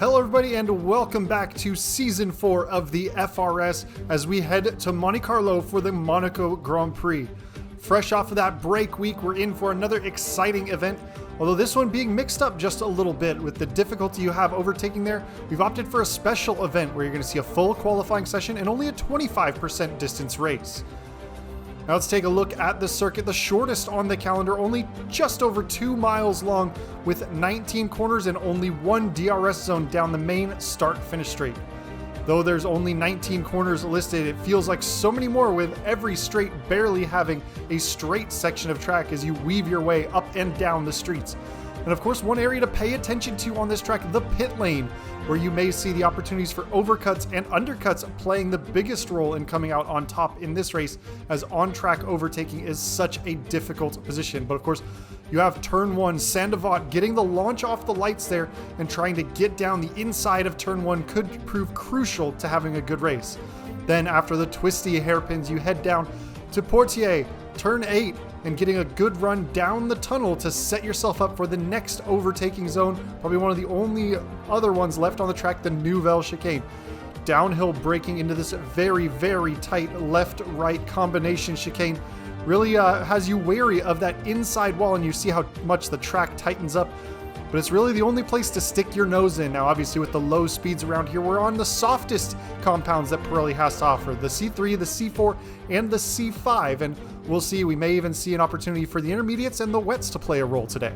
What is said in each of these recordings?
Hello everybody and welcome back to Season 4 of the FRS as we head to Monte Carlo for the Monaco Grand Prix. Fresh off of that break week, we're in for another exciting event, although this one being mixed up just a little bit with the difficulty you have overtaking there. We've opted for a special event where you're going to see a full qualifying session and only a 25% distance race. Now let's take a look at the circuit, the shortest on the calendar, only just over 2 miles long with 19 corners and only one DRS zone down the main start-finish straight. Though there's only 19 corners listed, it feels like so many more with every straight barely having a straight section of track as you weave your way up and down the streets. And of course, one area to pay attention to on this track, the pit lane, where you may see the opportunities for overcuts and undercuts playing the biggest role in coming out on top in this race, as on-track overtaking is such a difficult position. But of course, you have turn 1, Sandoval getting the launch off the lights there and trying to get down the inside of turn 1 could prove crucial to having a good race. Then after the twisty hairpins, you head down to Portier, turn 8, and getting a good run down the tunnel to set yourself up for the next overtaking zone, probably one of the only other ones left on the track, the Nouvelle Chicane. Downhill braking into this very, very tight left-right combination chicane really has you wary of that inside wall, and you see how much the track tightens up. But it's really the only place to stick your nose in. Now, obviously, with the low speeds around here, we're on the softest compounds that Pirelli has to offer, the C3, the C4, and the C5. And we'll see, we may even see an opportunity for the intermediates and the wets to play a role today.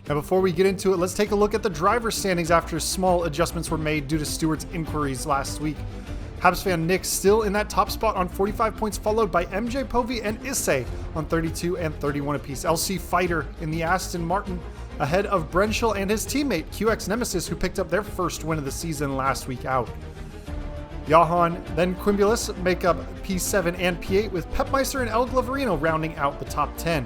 Now, before we get into it, let's take a look at the driver's standings after small adjustments were made due to Stewart's inquiries last week. Habs fan Nick still in that top spot on 45 points, followed by MJ Povey and Issei on 32 and 31 apiece. LC Fighter in the Aston Martin ahead of Brenschel and his teammate QX Nemesis, who picked up their first win of the season last week out. Johan, then Quimbulas make up P7 and P8, with Pepmeister and El Glavarino rounding out the top 10.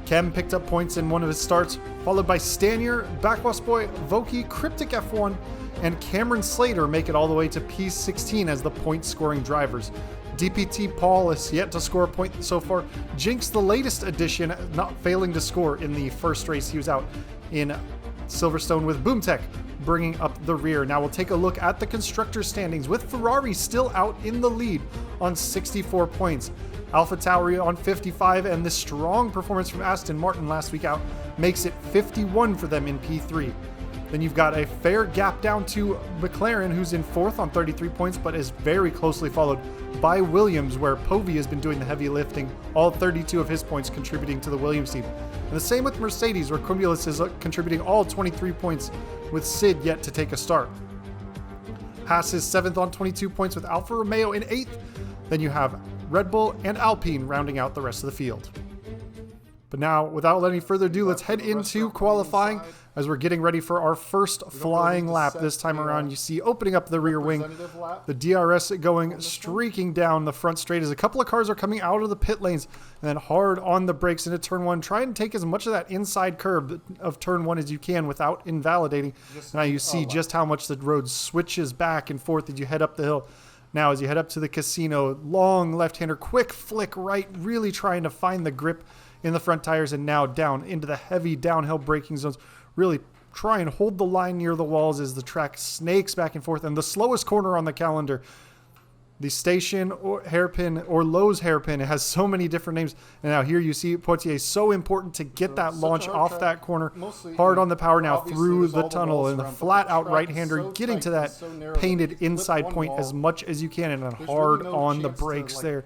Kem picked up points in one of his starts, followed by Stanier, Backwasboy, Voki, Cryptic F1, and Cameron Slater make it all the way to P16 as the point-scoring drivers. DPT Paul is yet to score a point so far. Jinx, the latest addition, not failing to score in the first race he was out in Silverstone, with Boomtech bringing up the rear. Now we'll take a look at the constructor standings, with Ferrari still out in the lead on 64 points. AlphaTauri on 55, and the strong performance from Aston Martin last week out makes it 51 for them in P3. Then you've got a fair gap down to McLaren, who's in 4th on 33 points, but is very closely followed by Williams, where Povey has been doing the heavy lifting, all 32 of his points contributing to the Williams team. And the same with Mercedes, where Quimbulas is contributing all 23 points, with Sid yet to take a start. Haas is 7th on 22 points, with Alfa Romeo in 8th. Then you have Red Bull and Alpine rounding out the rest of the field. But now, without any further ado, let's head into qualifying as we're getting ready for our first flying lap this time around. You see opening up the rear wing, the DRS going streaking down the front straight as a couple of cars are coming out of the pit lanes, and then hard on the brakes into turn 1. Try and take as much of that inside curb of turn 1 as you can without invalidating. Now you see just how much the road switches back and forth as you head up the hill. Now, as you head up to the casino, long left-hander, quick flick right, really trying to find the grip in the front tires, and now down into the heavy downhill braking zones. Really try and hold the line near the walls as the track snakes back and forth. And the slowest corner on the calendar, the station or hairpin or Lowe's hairpin, it has so many different names. And now here you see Poitiers, so important to get that launch off that corner. Hard on the power now through the tunnel, and the flat out right-hander getting to that painted inside point as much as you can, and then hard on the brakes there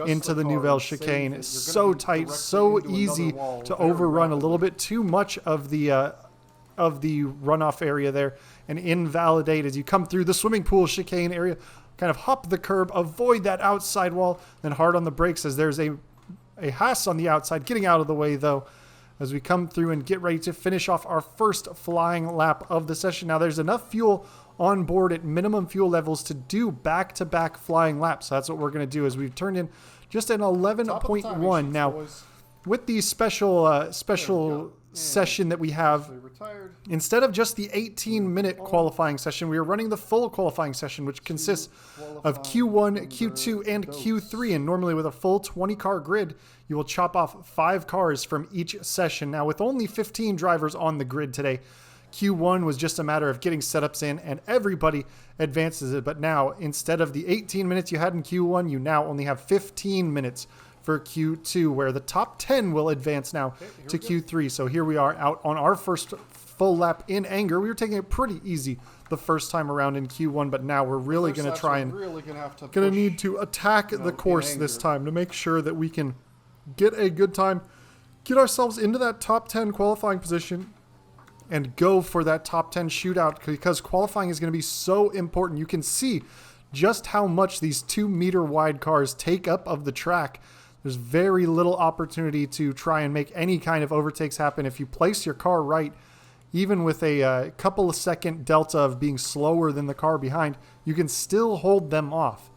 into the Nouvelle Chicane. So tight, so easy to overrun a little bit too much of the runoff area there and invalidate as you come through the swimming pool chicane area. Kind of hop the curb, avoid that outside wall, then hard on the brakes as there's a Haas on the outside, getting out of the way though, as we come through and get ready to finish off our first flying lap of the session. Now there's enough fuel on board at minimum fuel levels to do back-to-back flying laps. So that's what we're going to do, as we've turned in just an 11.1. Now, with the special session that we have, instead of just the 18-minute qualifying session, we are running the full qualifying session, which consists of Q1, Q2, and Q3. And normally with a full 20-car grid, you will chop off 5 cars from each session. Now, with only 15 drivers on the grid today, Q1 was just a matter of getting setups in and everybody advances it. But now, instead of the 18 minutes you had in Q1, you now only have 15 minutes for Q2, where the top 10 will advance now to Q3. So here we are out on our first full lap in anger. We were taking it pretty easy the first time around in Q1, but now we're really going to try and going to need to attack the course this time to make sure that we can get a good time, get ourselves into that top 10 qualifying position, and go for that top 10 shootout, because qualifying is going to be so important. You can see just how much these 2-meter wide cars take up of the track. There's very little opportunity to try and make any kind of overtakes happen. If you place your car right, even with a couple of second delta of being slower than the car behind, you can still hold them off.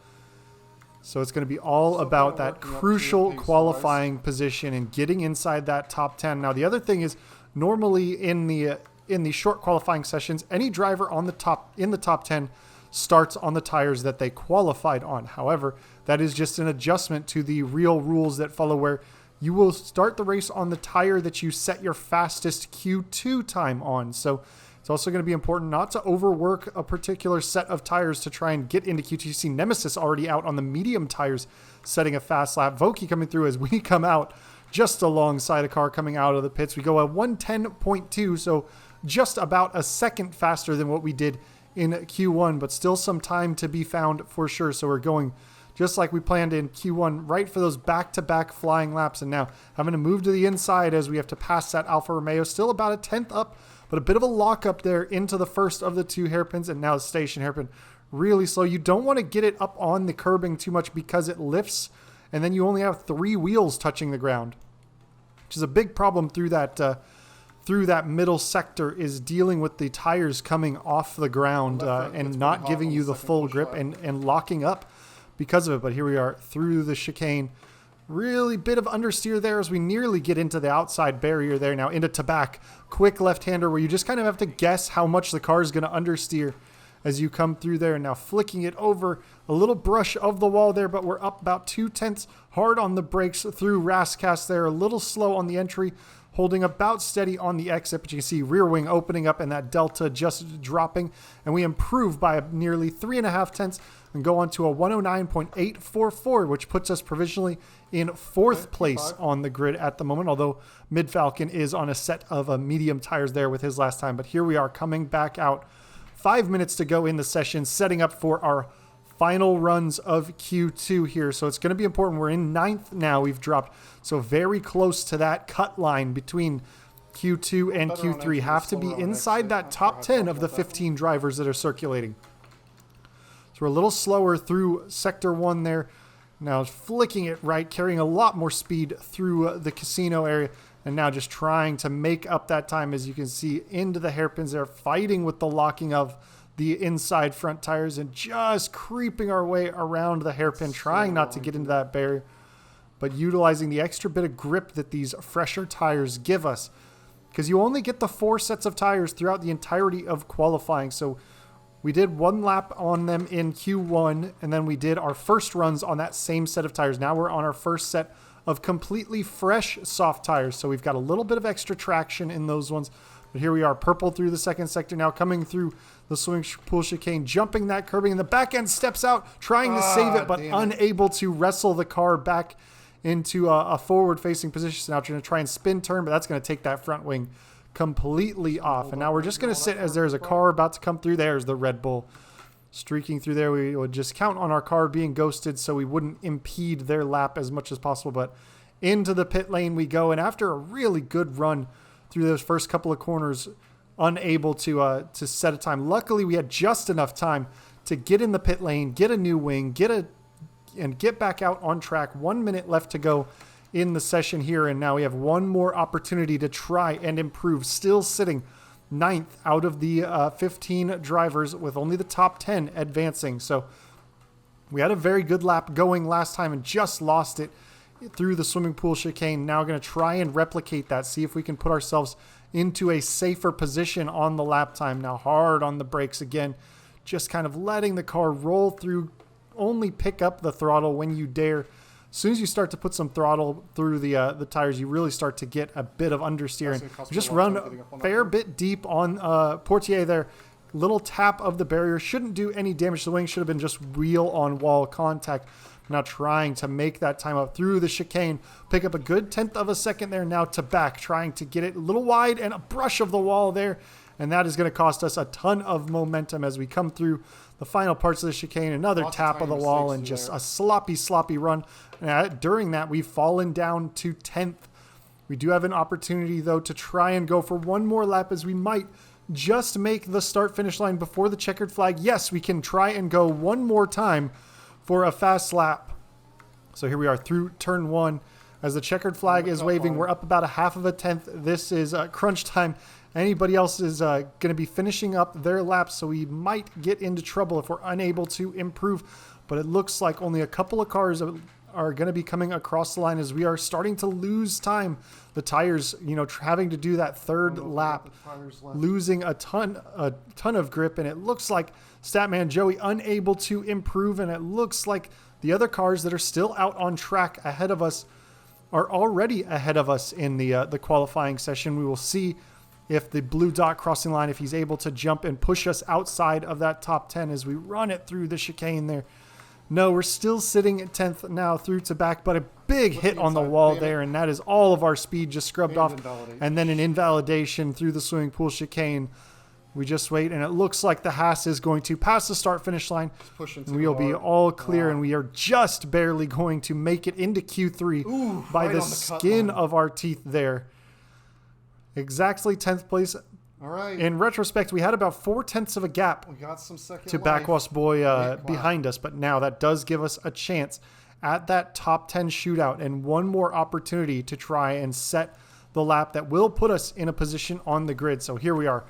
So it's going to be all about that crucial qualifying position and getting inside that top 10. Now, the other thing is, normally in the short qualifying sessions, any driver on the top 10 starts on the tires that they qualified on. However, that is just an adjustment to the real rules that follow, where you will start the race on the tire that you set your fastest Q2 time on. So it's also going to be important not to overwork a particular set of tires to try and get into Q2. You see Nemesis already out on the medium tires setting a fast lap. Voki coming through as we come out just alongside a car coming out of the pits. We go at 110.2, so just about a second faster than what we did in Q1, but still some time to be found for sure. So we're going just like we planned in Q1, right for those back-to-back flying laps. And now having to move to the inside as we have to pass that Alfa Romeo, still about a 10th up, but a bit of a lock up there into the first of the 2 hairpins, and now the station hairpin really slow. You don't want to get it up on the curbing too much because it lifts, and then you only have 3 wheels touching the ground, which is a big problem through that middle sector, is dealing with the tires coming off the ground and not giving you the full grip and locking up because of it. But here we are through the chicane. Really bit of understeer there as we nearly get into the outside barrier there. Now into Tabac. Quick left-hander where you just kind of have to guess how much the car is going to understeer as you come through there. And now flicking it over, a little brush of the wall there, but we're up about 2/10 hard on the brakes through Rascast there. A little slow on the entry, holding about steady on the exit, but you can see rear wing opening up and that delta just dropping, and we improve by nearly 3.5 tenths and go on to a 109.844, which puts us provisionally in 4th place on the grid at the moment, although Mid Falcon is on a set of medium tires there with his last time. But here we are coming back out, 5 minutes to go in the session, setting up for our final runs of Q2 here. So it's going to be important. We're in 9th now. We've dropped so very close to that cut line between Q2 and Q3. Have to be inside that top 10 of the 15 drivers that are circulating. So we're a little slower through Sector 1 there. Now flicking it right, carrying a lot more speed through the casino area, and now just trying to make up that time, as you can see, into the hairpins there, fighting with the locking of the inside front tires and just creeping our way around the hairpin, trying not to get into that barrier, but utilizing the extra bit of grip that these fresher tires give us, because you only get the 4 sets of tires throughout the entirety of qualifying. So we did 1 lap on them in Q1, and then we did our first runs on that same set of tires. Now we're on our first set of completely fresh soft tires, so we've got a little bit of extra traction in those ones. But here we are, purple through the second sector now, coming through the swimming pool chicane, jumping that curbing, and the back end steps out, trying to save it, but unable to wrestle the car back into a forward-facing position. So now trying to try and spin turn, but that's going to take that front wing completely off. And now we're just going to sit as there's a car about to come through. There's the Red Bull streaking through there. We would just count on our car being ghosted so we wouldn't impede their lap as much as possible. But into the pit lane we go, and after a really good run through those first couple of corners, unable to set a time. Luckily, we had just enough time to get in the pit lane, get a new wing, get back out on track. 1 minute left to go in the session here, and now we have one more opportunity to try and improve. Still sitting 9th out of the 15 drivers, with only the top 10 advancing. So we had a very good lap going last time and just lost it through the swimming pool chicane. Now going to try and replicate that, see if we can put ourselves into a safer position on the lap time. Now hard on the brakes again, just kind of letting the car roll through. Only pick up the throttle when you dare As soon as you start to put some throttle through the tires, you really start to get a bit of understeer. And just run a fair bit deep on Portier there. Little tap of the barrier shouldn't do any damage. The wing should have been just wheel on wall contact. Now trying to make that time up through the chicane. Pick up a good 1/10 of a second there now to back. Trying to get it a little wide and a brush of the wall there. And that is going to cost us a ton of momentum as we come through the final parts of the chicane. Another tap of the wall and just a sloppy run. And during that, we've fallen down to 10th. We do have an opportunity, though, to try and go for one more lap as we might just make the start-finish line before the checkered flag. Yes, we can try and go one more time for a fast lap. So here we are through turn 1. As the checkered flag is waving, we're up about a 1/2 of a tenth. This is crunch time. Anybody else is going to be finishing up their laps, so we might get into trouble if we're unable to improve. But it looks like only a couple of cars are going to be coming across the line as we are starting to lose time. The tires, having to do that third lap, losing a ton of grip, and it looks like Statman Joey unable to improve, and it looks like the other cars that are still out on track ahead of us are already ahead of us in the qualifying session. We will see if the blue dot crossing line, if he's able to jump and push us outside of that top 10 as we run it through the chicane there. No, we're still sitting at 10th now through to back, but a big hit on the wall there, and that is all of our speed just scrubbed off. And then an invalidation through the swimming pool chicane. We just wait, and it looks like the Haas is going to pass the start-finish line. And we'll be all clear, and we are just barely going to make it into Q3 by the skin of our teeth there. Exactly 10th place. All right. In retrospect, we had about 4/10 of a gap to Backwash Boy behind us, but now that does give us a chance at that top 10 shootout and one more opportunity to try and set the lap that will put us in a position on the grid. So here we are,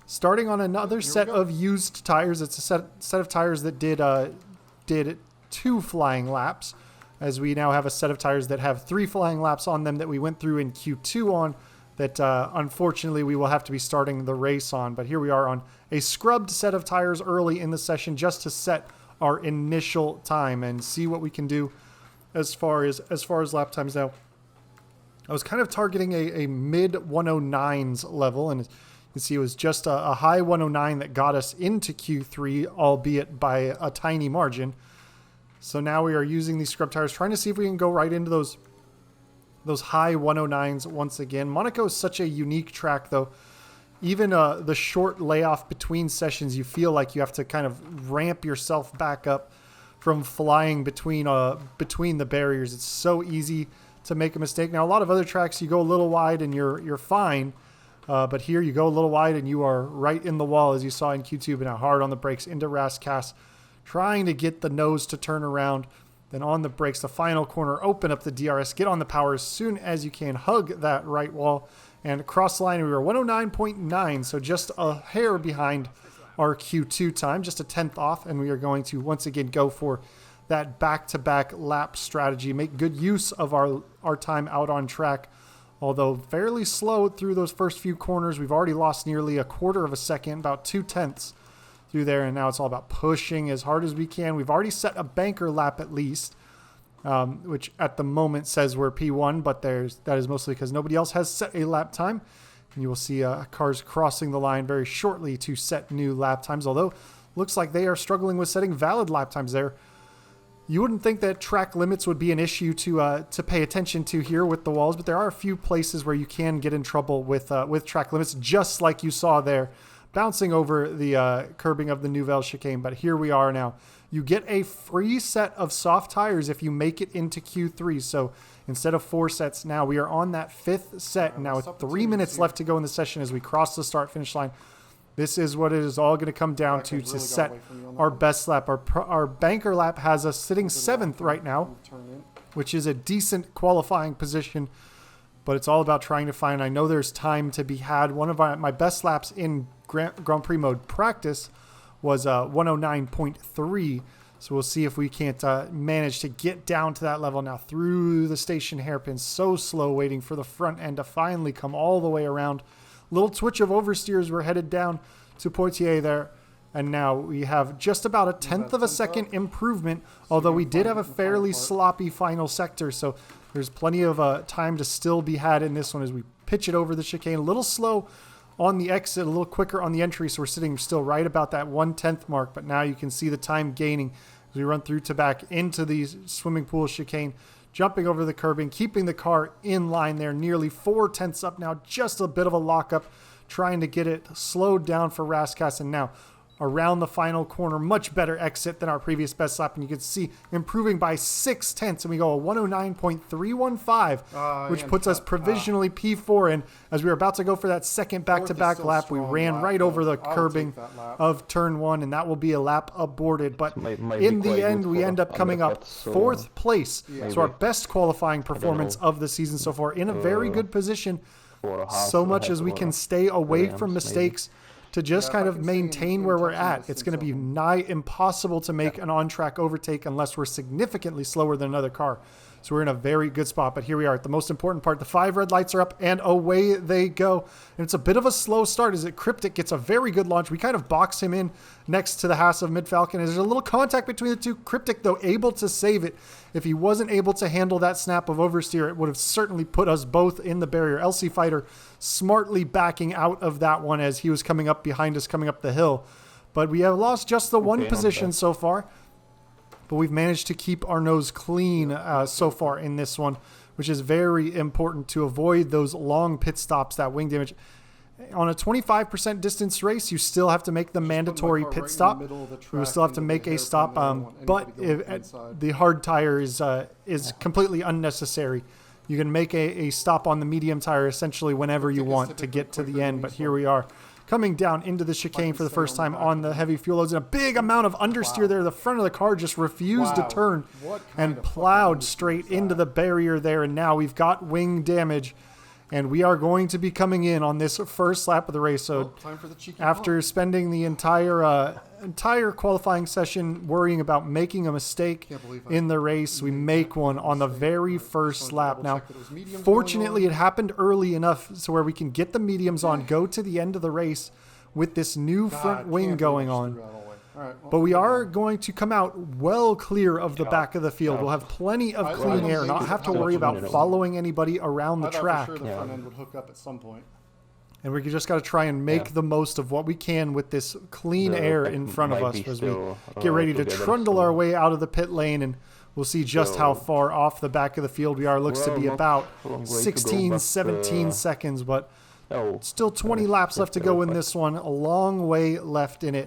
starting on another set of used tires. It's a set of tires that did 2 flying laps, as we now have a set of tires that have 3 flying laps on them that we went through in Q2 on. That unfortunately we will have to be starting the race on. But here we are on a scrubbed set of tires early in the session just to set our initial time and see what we can do as far as lap times. Now, I was kind of targeting a mid 109s level, and you can see it was just a high 109 that got us into Q3, albeit by a tiny margin. So now we are using these scrub tires, trying to see if we can go right into those high 109s once again. Monaco is such a unique track, though. Even the short layoff between sessions, you feel like you have to kind of ramp yourself back up from flying between the barriers. It's so easy to make a mistake. Now, a lot of other tracks, you go a little wide and you're fine. But here you go a little wide and you are right in the wall, as you saw in Q2, but now hard on the brakes into Rascasse, trying to get the nose to turn around. Then on the brakes, the final corner, open up the DRS, get on the power as soon as you can, hug that right wall, and across the line we were 109.9, so just a hair behind our Q2 time, just a 10th off, and we are going to once again go for that back-to-back lap strategy, make good use of our time out on track. Although fairly slow through those first few corners, we've already lost nearly a quarter of a second, about 2/10 through there, and now it's all about pushing as hard as we can. We've already set a banker lap at least, which at the moment says we're P1, but that is mostly because nobody else has set a lap time. And you will see cars crossing the line very shortly to set new lap times, although looks like they are struggling with setting valid lap times there. You wouldn't think that track limits would be an issue to pay attention to here with the walls, but there are a few places where you can get in trouble with track limits, just like you saw there, bouncing over the curbing of the Nouvelle chicane. But here we are now. You get a free set of soft tires if you make it into Q3. So instead of 4 sets, now we are on that 5th set. Now with 3 minutes left to go in the session as we cross the start-finish line. This is what it is all going to come down to set our best lap. Our banker lap has us sitting 7th right now, which is a decent qualifying position, but it's all about trying to find, I know there's time to be had. One of my best laps in Grand Prix mode practice was 109.3, so we'll see if we can't manage to get down to that level now through the station hairpin. So slow, waiting for the front end to finally come all the way around. Little twitch of oversteers. We're headed down to Poitiers there, And now we have just about a tenth of a second improvement, although we did have a fairly sloppy final sector. So there's plenty of time to still be had in this one as we pitch it over the chicane. A little slow on the exit, a little quicker on the entry. So we're sitting still right about that 1/10 mark. But now you can see the time gaining as we run through to back into the swimming pool chicane, jumping over the curbing, keeping the car in line there, nearly 4/10 up now, just a bit of a lockup, trying to get it slowed down for Raskas. And now around the final corner, much better exit than our previous best lap, and you can see improving by 6/10, and we go a 109.315, which puts us provisionally P4. And as we were about to go for that second back-to-back lap, we ran right over the curbing of turn 1, and that will be a lap aborted. But in the end, we end up coming up 4th place, so our best qualifying performance of the season so far, in a very good position, so much as we can stay away from mistakes to just kind of maintain where we're at. It's going to be nigh impossible to make an on-track overtake unless we're significantly slower than another car. So we're in a very good spot, but here we are at the most important part. The 5 red lights are up, and away they go. And it's a bit of a slow start as Cryptic gets a very good launch. We kind of box him in next to the Haas of Mid-Falcon. There's a little contact between the two. Cryptic, though, able to save it. If he wasn't able to handle that snap of oversteer, it would have certainly put us both in the barrier. LC Fighter smartly backing out of that one as he was coming up behind us, coming up the hill. But we have lost just the one position so far. But we've managed to keep our nose clean so far in this one, which is very important to avoid those long pit stops, that wing damage. On a 25% distance race, you still have to make the mandatory pit stop. You still have to make a stop, but the hard tire is completely unnecessary. You can make a stop on the medium tire essentially whenever you want to get to the end, but here we are, coming down into the chicane for the first time on the heavy fuel loads, and a big amount of understeer there. The front of the car just refused to turn and plowed straight into the barrier there, and now we've got wing damage, and we are going to be coming in on this first lap of the race. So after spending the entire qualifying session worrying about making a mistake in the race, we make one on the very first lap. Now, fortunately, it happened early enough so where we can get the mediums on, go to the end of the race with this new front wing going on. But we are going to come out well clear of the back of the field. We'll have plenty of clean air, not have to worry about following anybody around the track. The front end would hook up at some point. And we just got to try and make the most of what we can with this clean air in front of us as we get ready to trundle our way out of the pit lane. And we'll see just how far off the back of the field we are. Looks to be about 16, 17 seconds, but still 20 laps left to go in this one. A long way left in it.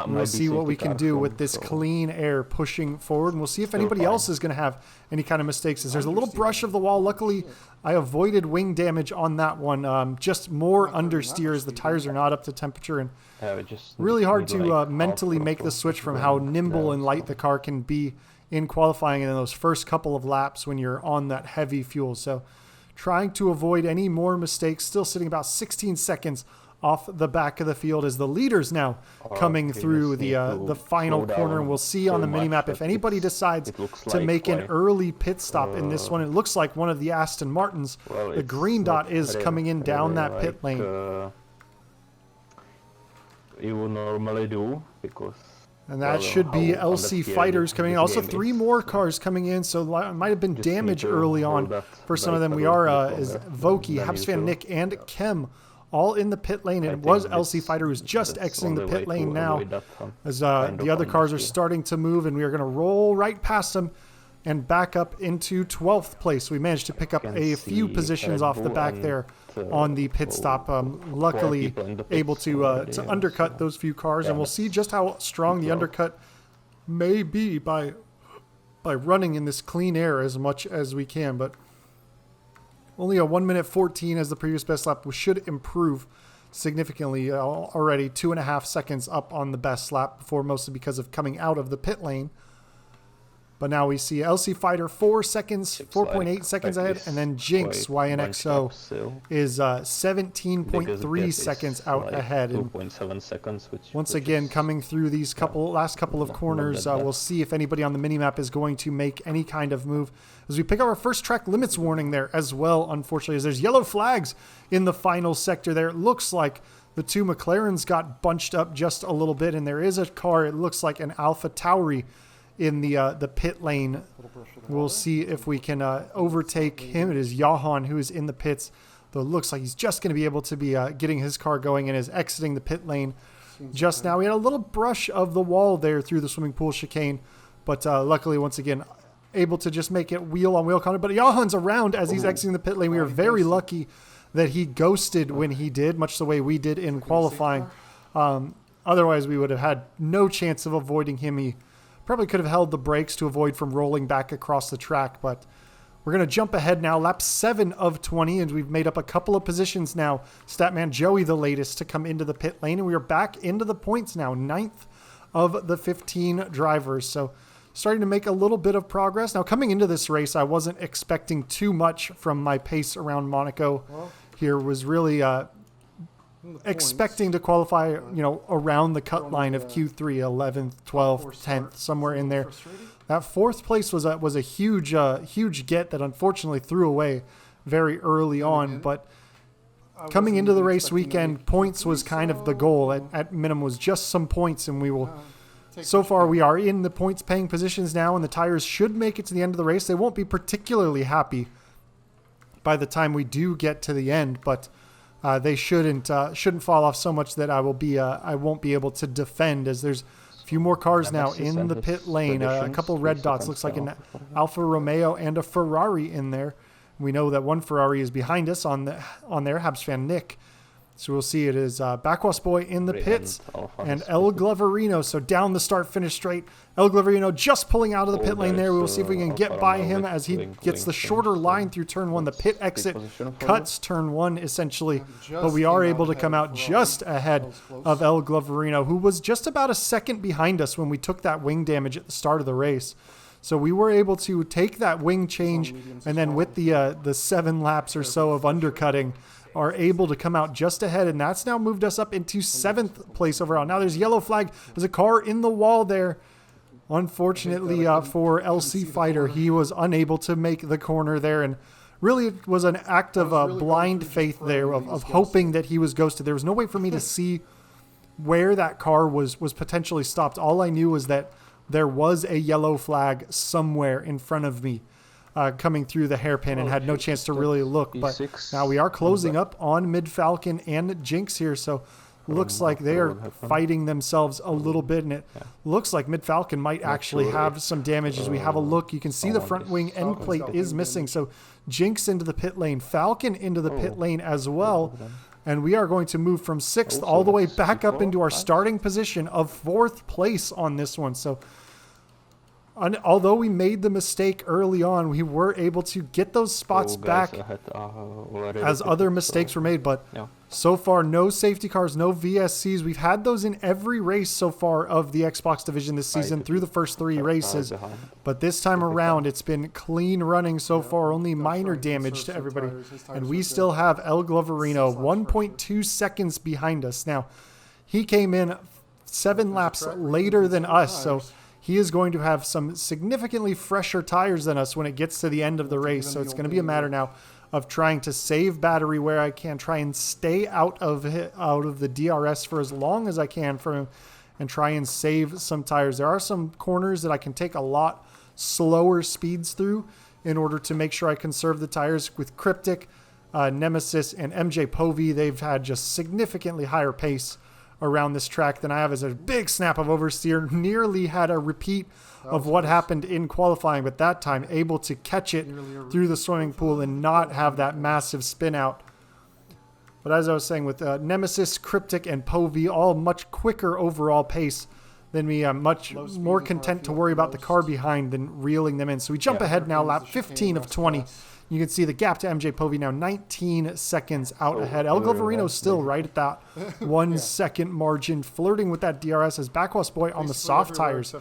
We'll see what we can do with this clean air pushing forward. And we'll see if anybody else is going to have any kind of mistakes. As there's a little brush of the wall. Luckily, I avoided wing damage on that one. Just more understeer as the tires are not up to temperature. And really hard to mentally make the switch from how nimble and light the car can be in qualifying and in those first couple of laps when you're on that heavy fuel. So trying to avoid any more mistakes, still sitting about 16 seconds off the back of the field as the leaders now coming through the final corner. And we'll see on the minimap if anybody decides to make an early pit stop in this one. It looks like one of the Aston Martins, the green dot, is coming in down that pit lane. You would normally do because... And that should be LC Fighters coming in. Also, 3 more cars coming in, so it might have been damage early on for some of them. We are is Voki, Habsfan Nick, and Kem all in the pit lane. And it was LC Fighter who's just exiting the pit lane now as the other cars are starting to move, and we are going to roll right past them and back up into 12th place. We managed to pick up a few positions off the back there on the pit stop. Luckily able to undercut those few cars, and we'll see just how strong the undercut may be by running in this clean air as much as we can. But only a 1:14 as the previous best lap, which should improve significantly already. 2.5 seconds up on the best lap before, mostly because of coming out of the pit lane. But now we see LC Fighter 4.8 seconds ahead, and then Jinx YNXO is 17.3 seconds out ahead. 2.7 seconds. Once again, coming through these last couple of corners, we'll see if anybody on the minimap is going to make any kind of move. As we pick up our first track limits warning there as well, unfortunately, as there's yellow flags in the final sector there. It looks like The two McLarens got bunched up just a little bit, and there is a car, it looks like an Alpha Tauri, in the pit lane. We'll see if we can overtake him. It is Johan who is in the pits, though it looks like he's just going to be able to be getting his car going and is exiting the pit lane just now. We had a little brush of the wall there through the swimming pool chicane, but luckily, once again, able to just make it wheel-on-wheel contact. But Johan's around as he's exiting the pit lane. We are very lucky that he ghosted when he did, much the way we did in qualifying. Otherwise, we would have had no chance of avoiding him. He probably could have held the brakes to avoid from rolling back across the track, but we're going to jump ahead now. Lap 7 of 20, and we've made up a couple of positions now. Statman Joey, the latest, to come into the pit lane, and we are back into the points now. 9th of the 15 drivers, so starting to make a little bit of progress. Now, coming into this race, I wasn't expecting too much from my pace around Monaco. Here was really expecting to qualify, around the cut line of Q3, 11th, 12th, 10th, somewhere in there. That 4th place was a huge get that unfortunately threw away very early on. But coming into the race weekend, points was kind of the goal. At minimum was just some points, and we will. So far, we are in the points-paying positions now, and the tires should make it to the end of the race. They won't be particularly happy by the time we do get to the end, but they shouldn't fall off so much that I won't be able to defend, as there's a few more cars now in the pit lane. A couple red dots, looks like an Alfa Romeo and a Ferrari in there. We know that one Ferrari is behind us on there, Habs fan Nick. So we'll see it is Backwas Boy in the pits and El Gloverino. So down the start-finish straight. El Gloverino just pulling out of the pit lane there. We will see if we can get by him as he gets the shorter line through turn 1. The pit exit cuts turn 1 essentially. But we are able to come out just ahead of El Gloverino, who was just about a second behind us when we took that wing damage at the start of the race. So we were able to take that wing change, and then with the 7 laps or so of undercutting, are able to come out just ahead, and that's now moved us up into 7th place overall. Now there's yellow flag. There's a car in the wall there. Unfortunately for LC Fighter, he was unable to make the corner there, and really it was an act of blind faith there of hoping that he was ghosted. There was no way for me to see where that car was potentially stopped. All I knew was that there was a yellow flag somewhere in front of me coming through the hairpin, and had no chance to really look. But now we are closing up on Mid-Falcon and Jinx here, so looks like they are fighting themselves a little bit, and it looks like Mid-Falcon might actually have some damage. As we have a look, you can see the front wing end plate is missing, so Jinx into the pit lane, Falcon into the pit lane as well, and we are going to move from 6th all the way back up into our starting position of 4th place on this one. So although we made the mistake early on, we were able to get those spots back as other mistakes were made. But so far, no safety cars, no VSCs. We've had those in every race so far of the Xbox division this season through the first 3 races. But this time around, it's been clean running so far, only minor damage to everybody. And we still have El Gloverino 1.2 seconds behind us. Now, he came in 7 laps later than us, so he is going to have some significantly fresher tires than us when it gets to the end of the race. So it's going to be a matter now of trying to save battery where I can, try and stay out of the DRS for as long as I can for him, and try and save some tires. There are some corners that I can take a lot slower speeds through in order to make sure I conserve the tires. With Cryptic, Nemesis, and MJ Povey, they've had just significantly higher pace around this track than I have. As a big snap of oversteer, nearly had a repeat of what happened in qualifying, but that time able to catch it through the swimming pool and not have that massive spin out. But as I was saying, with Nemesis, Cryptic, and Povey, all much quicker overall pace than me, I'm much more content to worry about the car behind than reeling them in. So we jump ahead now, lap 15 of 20. You can see the gap to MJ Povey now 19 seconds out ahead. El Gloverino still right at that 1 second margin, flirting with that DRS, as Backwas Boy on the soft tires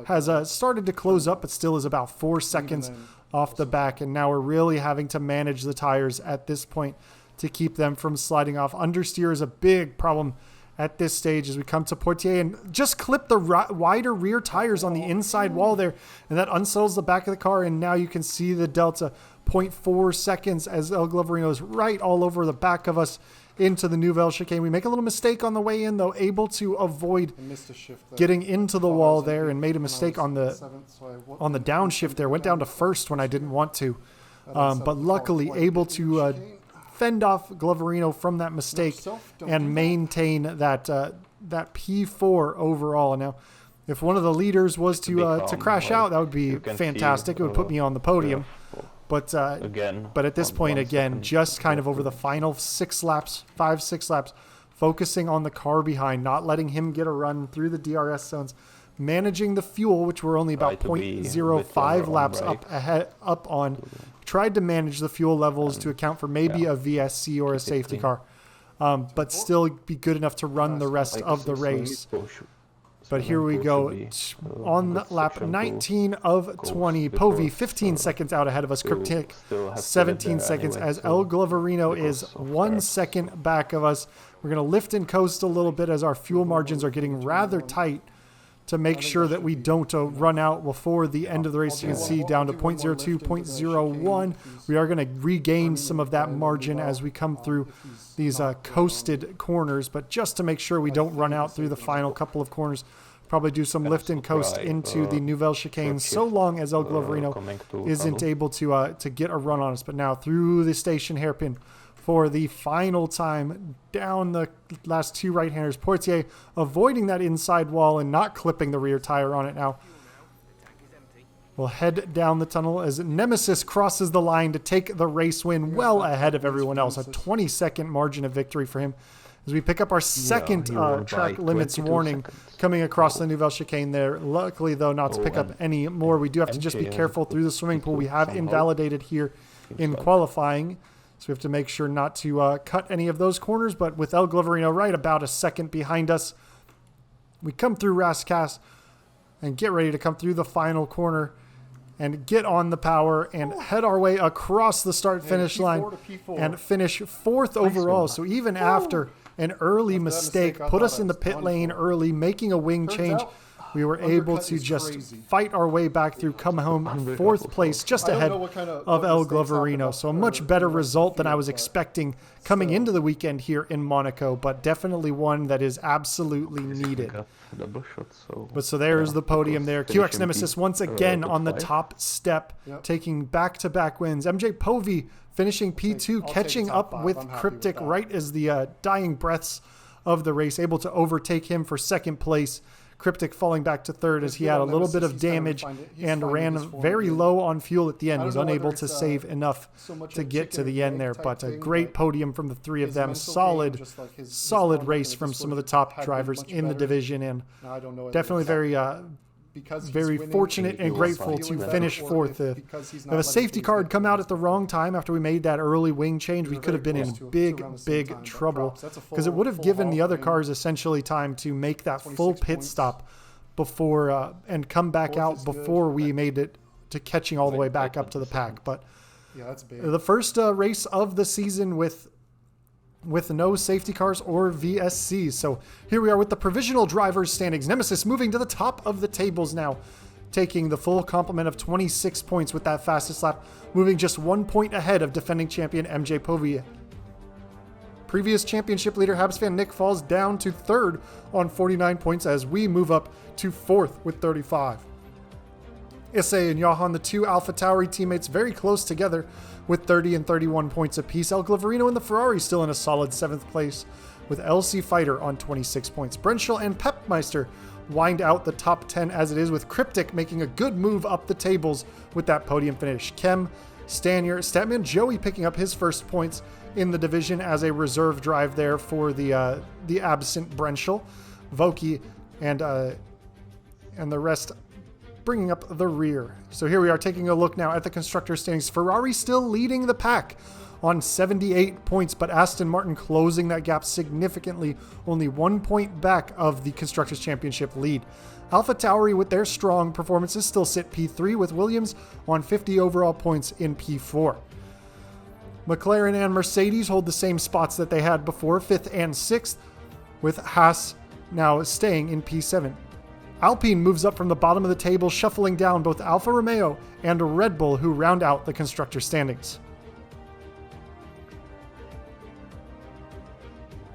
has started to close up, but still is about 4 seconds off the back. And now we're really having to manage the tires at this point to keep them from sliding off. Understeer is a big problem at this stage as we come to Portier, and just clip the wider rear tires on the inside wall there, and that unsettles the back of the car. And now you can see the delta 0.4 seconds as El Gloverino is right all over the back of us into the Nouvelle chicane. We make a little mistake on the way in, though, able to avoid I missed a shift there. getting into the Thought I wall was there in and made a when I mistake was on the seventh, so I on the downshift there. Went down to first when I didn't want to. But luckily able to fend off Gloverino from that mistake and maintain that that P4 overall. Now, if one of the leaders was to crash out, that would be fantastic. It would put me on the podium. But at this point, again, just kind of over the final 6 laps, 5-6 laps, focusing on the car behind, not letting him get a run through the DRS zones, managing the fuel, which we're only about 0.05 laps up on. Tried to manage the fuel levels to account for maybe a VSC or a safety car, but still be good enough to run the rest of the race. But here we go on lap 19 of 20. Povey 15 seconds out ahead of us. Cryptic 17 seconds as El Gloverino is 1 second back of us. We're going to lift and coast a little bit as our fuel margins are getting rather tight to make sure that we don't run out before the end of the race. You can see down to 0.02, 0.01. We are going to regain some of that margin as we come through these coasted corners, but just to make sure we don't run out through the final couple of corners, probably do some lift and coast into the Nouvelle chicane so long as El Gloverino isn't able to get a run on us. But now through the station hairpin for the final time down the last 2 right-handers. Portier avoiding that inside wall and not clipping the rear tire on it now. We'll head down the tunnel as Nemesis crosses the line to take the race win well ahead of everyone else. A 20-second margin of victory for him as we pick up our second track limits warning coming across the Nouvelle chicane there. Luckily, though, not to pick up any more. We do have to just be careful through the swimming pool. We have invalidated here in qualifying. So we have to make sure not to cut any of those corners. But with El Gloverino right about a second behind us, we come through Rascasse and get ready to come through the final corner and get on the power and head our way across the start-finish line and finish 4th overall. So even after an early mistake put us in the pit lane early, making a wing change, we were able to just fight our way back through, come home in 4th place, just ahead of El Gloverino. So a much better result than I was expecting coming into the weekend here in Monaco, but definitely one that is absolutely needed. But so there's the podium there. QX Nemesis once again on the top step, taking back-to-back wins. MJ Povey finishing P2, catching up with Cryptic right as the dying breaths of the race, able to overtake him for 2nd place. Cryptic falling back to 3rd as he had a little bit of damage and ran very low on fuel at the end. Was unable to save enough to get to the end there, but a great podium from the 3 of them. Solid race from some of the top drivers in the division, and definitely very fortunate and grateful to finish 4th. If a safety car had come out at the wrong time after we made that early wing change, we could have been in big trouble, because it would have given the other cars essentially time to make that full pit stop before and come back out before we made it to catching all the way back up to the pack. But the first race of the season with no safety cars or VSCs. So here we are with the provisional drivers standings. Nemesis moving to the top of the tables now, taking the full complement of 26 points with that fastest lap, moving just 1 point ahead of defending champion MJ Povey. Previous championship leader Habs fan Nick falls down to 3rd on 49 points as we move up to 4th with 35. Issei and Johan, the 2 AlphaTauri teammates, very close together with 30 and 31 points apiece. El Gloverino and the Ferrari still in a solid 7th place with LC Fighter on 26 points. Brenschel and Pepmeister wind out the top 10 as it is, with Cryptic making a good move up the tables with that podium finish. Kem, Stanier, Statman Joey picking up his first points in the division as a reserve drive there for the absent Brenschel. Voki and the rest bringing up the rear. So here we are taking a look now at the constructor standings. Ferrari still leading the pack on 78 points, but Aston Martin closing that gap significantly, only 1 point back of the Constructors' Championship lead. AlphaTauri with their strong performances still sit P3, with Williams on 50 overall points in P4. McLaren and Mercedes hold the same spots that they had before, 5th and 6th, with Haas now staying in P7. Alpine moves up from the bottom of the table, shuffling down both Alfa Romeo and Red Bull, who round out the constructor standings.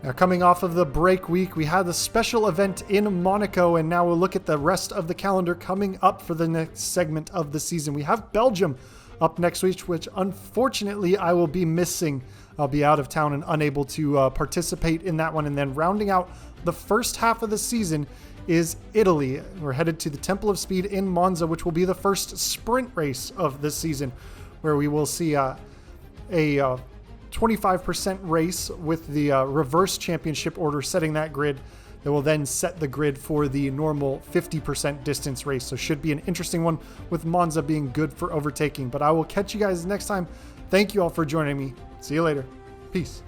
Now, coming off of the break week, we had the special event in Monaco, and now we'll look at the rest of the calendar coming up for the next segment of the season. We have Belgium up next week, which unfortunately I will be missing. I'll be out of town and unable to participate in that one. And then rounding out the first half of the season is Italy. We're headed to the Temple of Speed in Monza, which will be the first sprint race of this season, where we will see a 25% race with the reverse championship order setting that grid. That will then set the grid for the normal 50% distance race. So should be an interesting one, with Monza being good for overtaking. But I will catch you guys next time. Thank you all for joining me. See you later. Peace.